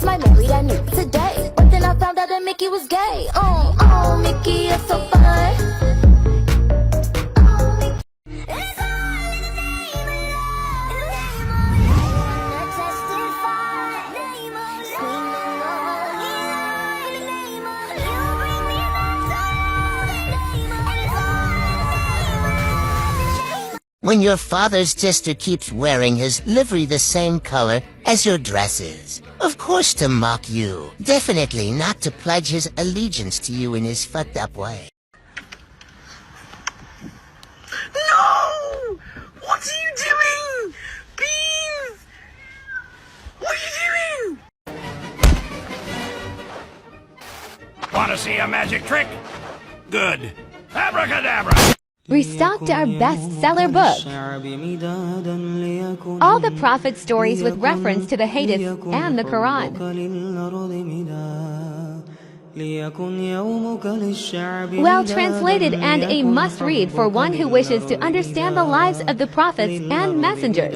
Promised my Mary I knew today, but then I found out that Mickey was gay. Oh, Mickey, you're so fun. When your father's sister keeps wearing his livery the same color as your dresses. Of course to mock you. Definitely not to pledge his allegiance to you in his fucked up way. No! What are you doing? Beans! What are you doing? Want to see a magic trick? Good. Abracadabra! Restocked our bestseller book, All the Prophet Stories with reference to the Hadith and the Quran. Well translated and a must-read for one who wishes to understand the lives of the prophets and messengers.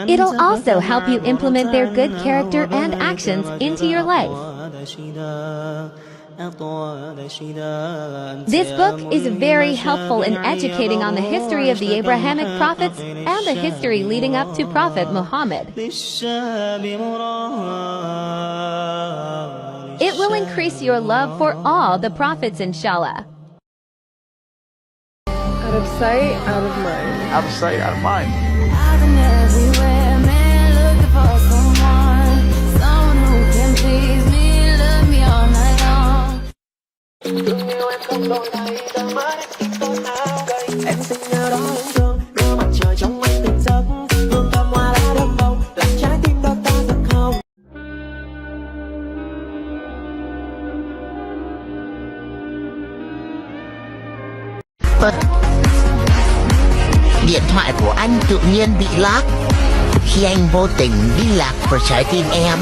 It'll also help you implement their good character and actions into your life. This book is very helpful in educating on the history of the Abrahamic prophets and the history leading up to Prophet Muhammad. It will increase your love for all the prophets, inshallah. Out of sight, out of mind. Out of sight, out of mind. I've been everywhere, man, looking for someone who can please me, love me all night long. Điện thoại của anh tự nhiên bị lock khi anh vô tình đi lạc vào trái tim em.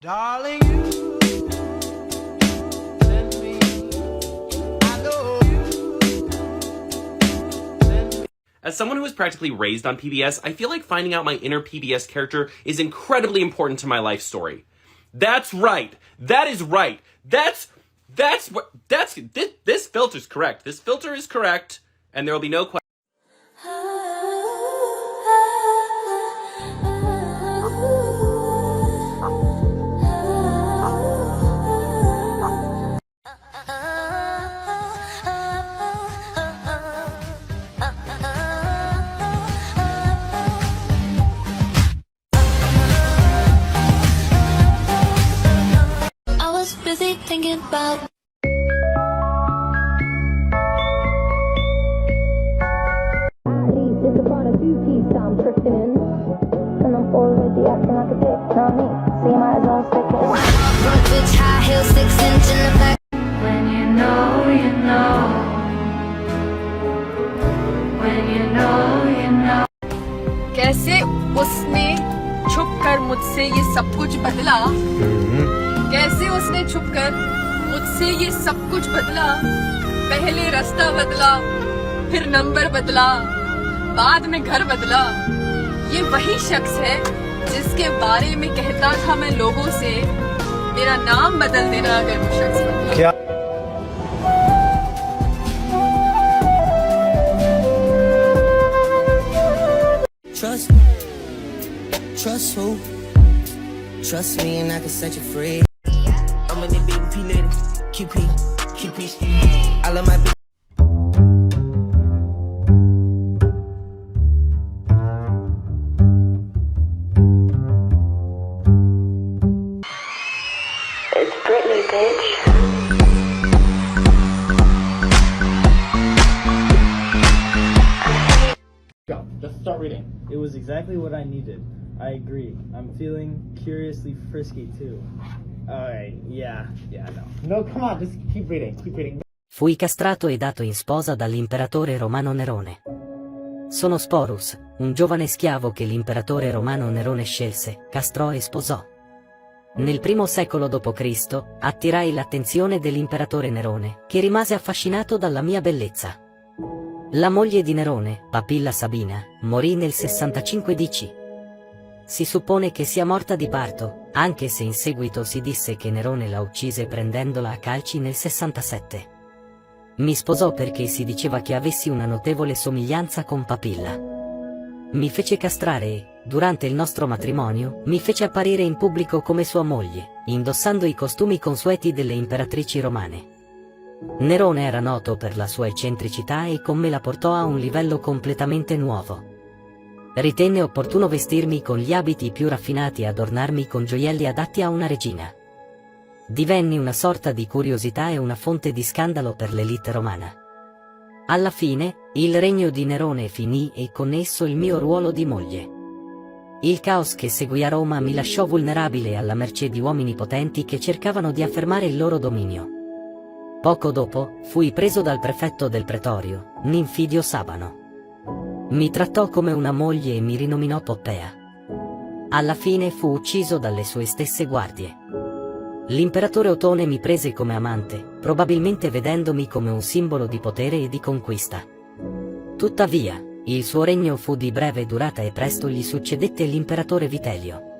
Darling, you send me, I know you send me. As someone who was practically raised on PBS, I feel like finding out my inner PBS character is incredibly important to my life story. That's right. That is right. This filter's correct. This filter is correct, and there will be no question. Thinking about It's about a two-piece I'm drifting in, and I'm already acting like a dick, know me? So you might as well stick it. broke bitch, high heels, 6 inch in the back. When you know, you know. When you know, you know. कैसे उसने छुपकर मुझसे ये सब कुछ बदला, कैसे उसने छुपकर मुझसे ये सब कुछ बदला। पहले रास्ता बदला, फिर नंबर बदला, बाद में घर बदला। ये वही शख्स है जिसके बारे में कहता था मैं लोगों से, मेरा नाम बदल देना अगर वो शख्स बदला। क्या? Trust me. Trust who? Trust me and I can set you free. I'm in the baby P lady, QP. I love my bitch. It's Britney, bitch. Go. Just start reading. It was exactly what I needed. I agree. I'm feeling curiously frisky too. Alright, yeah, no. No, come on, just keep reading, keep reading. Fui castrato e dato in sposa dall'imperatore romano Nerone. Sono Sporus, un giovane schiavo che l'imperatore romano Nerone scelse, castrò e sposò. Nel primo secolo d.C. attirai l'attenzione dell'imperatore Nerone, che rimase affascinato dalla mia bellezza. La moglie di Nerone, Papilla Sabina, morì nel 65 d.C. Si suppone che sia morta di parto, anche se in seguito si disse che Nerone la uccise prendendola a calci nel 67. Mi sposò perché si diceva che avessi una notevole somiglianza con Papilla. Mi fece castrare e, durante il nostro matrimonio, mi fece apparire in pubblico come sua moglie, indossando i costumi consueti delle imperatrici romane. Nerone era noto per la sua eccentricità e con me la portò a un livello completamente nuovo. Ritenne opportuno vestirmi con gli abiti più raffinati e adornarmi con gioielli adatti a una regina. Divenni una sorta di curiosità e una fonte di scandalo per l'elite romana. Alla fine, il regno di Nerone finì e con esso il mio ruolo di moglie. Il caos che seguì a Roma mi lasciò vulnerabile alla mercé di uomini potenti che cercavano di affermare il loro dominio. Poco dopo, fui preso dal prefetto del pretorio, Ninfidio Sabano. Mi trattò come una moglie e mi rinominò Poppea. Alla fine fu ucciso dalle sue stesse guardie. L'imperatore Otone mi prese come amante, probabilmente vedendomi come un simbolo di potere e di conquista. Tuttavia, il suo regno fu di breve durata e presto gli succedette l'imperatore Vitelio.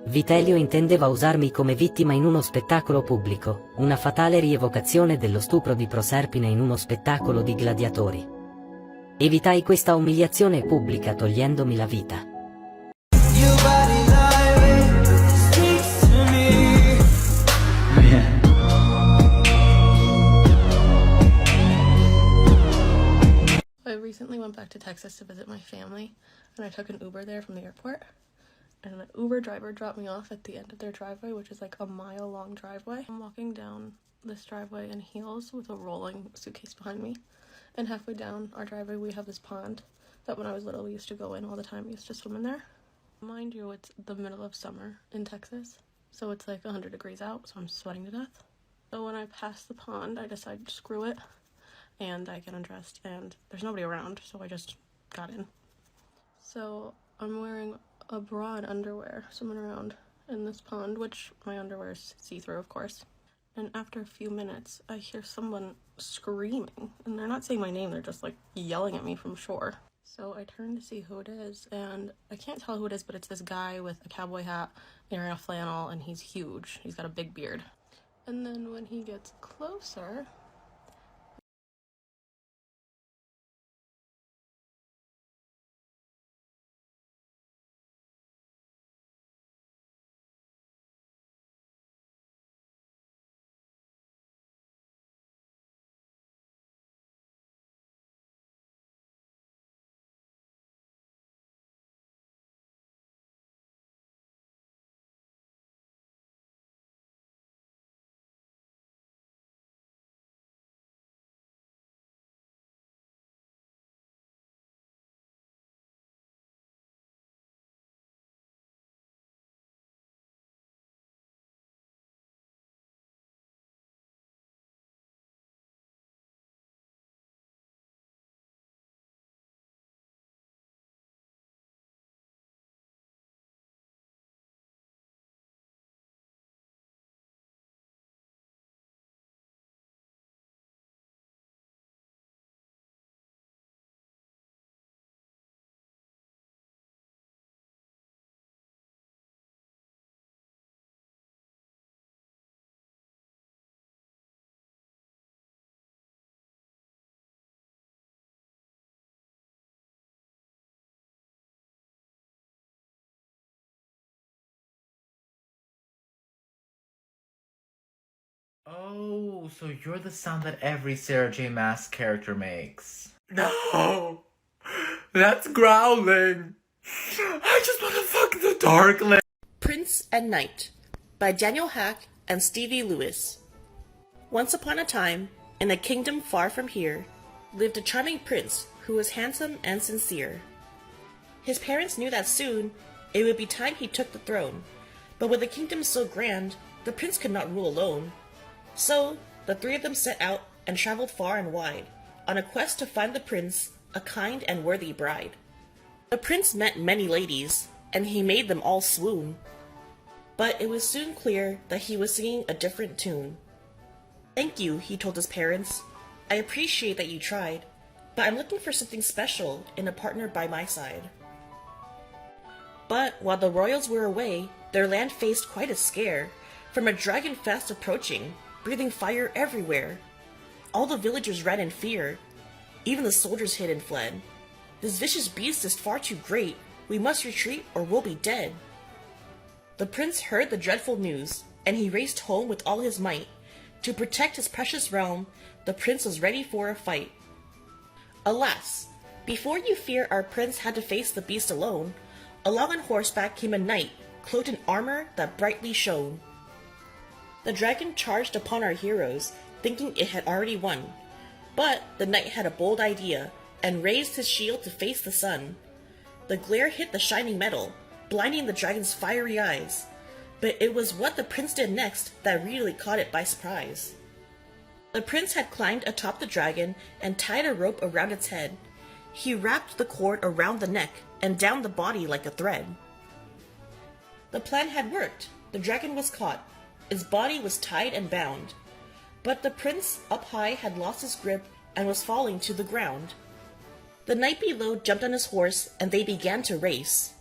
Vitelio intendeva usarmi come vittima in uno spettacolo pubblico, una fatale rievocazione dello stupro di Proserpine in uno spettacolo di gladiatori. Evitai questa umiliazione pubblica togliendomi la vita. I recently went back to Texas to visit my family, and I took an Uber there from the airport, and the Uber driver dropped me off at the end of their driveway, which is like a mile-long driveway. I'm walking down this driveway in heels with a rolling suitcase behind me, and halfway down our driveway we have this pond that when I was little we used to go in all the time. We used to swim in there. Mind you, it's the middle of summer in Texas, so it's like 100 degrees out, so I'm sweating to death. So when I pass the pond, I decide screw it, and I get undressed, and there's nobody around, so I just got in. So I'm wearing a bra and underwear, swimming around in this pond, which my underwear is see-through, of course. And after a few minutes, I hear someone screaming, and they're not saying my name, they're just like yelling at me from shore. So I turn to see who it is, and I can't tell who it is, but it's this guy with a cowboy hat, wearing a flannel, and he's huge. He's got a big beard. And then when he gets closer, Oh, so you're the sound that every Sarah J. Maas character makes. No! That's growling! I just want to fuck the darkling! Prince and Knight by Daniel Hack and Stevie Lewis. Once upon a time, in a kingdom far from here, lived a charming prince who was handsome and sincere. His parents knew that soon it would be time he took the throne, but with a kingdom so grand, the prince could not rule alone. So, the three of them set out and traveled far and wide, on a quest to find the prince a kind and worthy bride. The prince met many ladies, and he made them all swoon. But it was soon clear that he was singing a different tune. "Thank you," he told his parents. "I appreciate that you tried, but I'm looking for something special in a partner by my side." But while the royals were away, their land faced quite a scare, from a dragon fast approaching, breathing fire everywhere. All the villagers ran in fear. Even the soldiers hid and fled. "This vicious beast is far too great. We must retreat or we'll be dead." The prince heard the dreadful news, and he raced home with all his might. To protect his precious realm, the prince was ready for a fight. Alas, before you fear our prince had to face the beast alone, along on horseback came a knight, clothed in armor that brightly shone. The dragon charged upon our heroes, thinking it had already won. But the knight had a bold idea, and raised his shield to face the sun. The glare hit the shining metal, blinding the dragon's fiery eyes. But it was what the prince did next that really caught it by surprise. The prince had climbed atop the dragon and tied a rope around its head. He wrapped the cord around the neck and down the body like a thread. The plan had worked. The dragon was caught. Its body was tied and bound. But the prince up high had lost his grip and was falling to the ground. The knight below jumped on his horse and they began to race.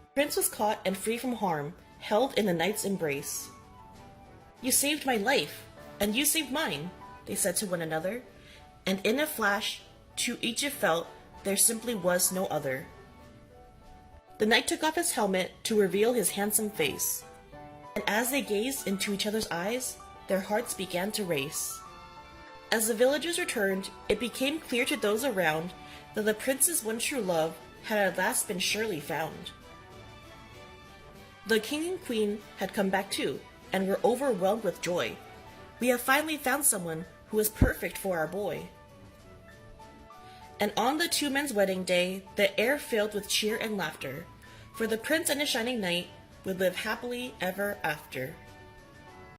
The prince was caught and free from harm, held in the knight's embrace. "You saved my life, and you saved mine," they said to one another, and in a flash, to each it felt there simply was no other. The knight took off his helmet to reveal his handsome face, and as they gazed into each other's eyes, their hearts began to race. As the villagers returned, it became clear to those around that the prince's one true love had at last been surely found. The king and queen had come back too, and were overwhelmed with joy. "We have finally found someone who is perfect for our boy." And on the two men's wedding day, the air filled with cheer and laughter, for the prince and his shining knight would live happily ever after.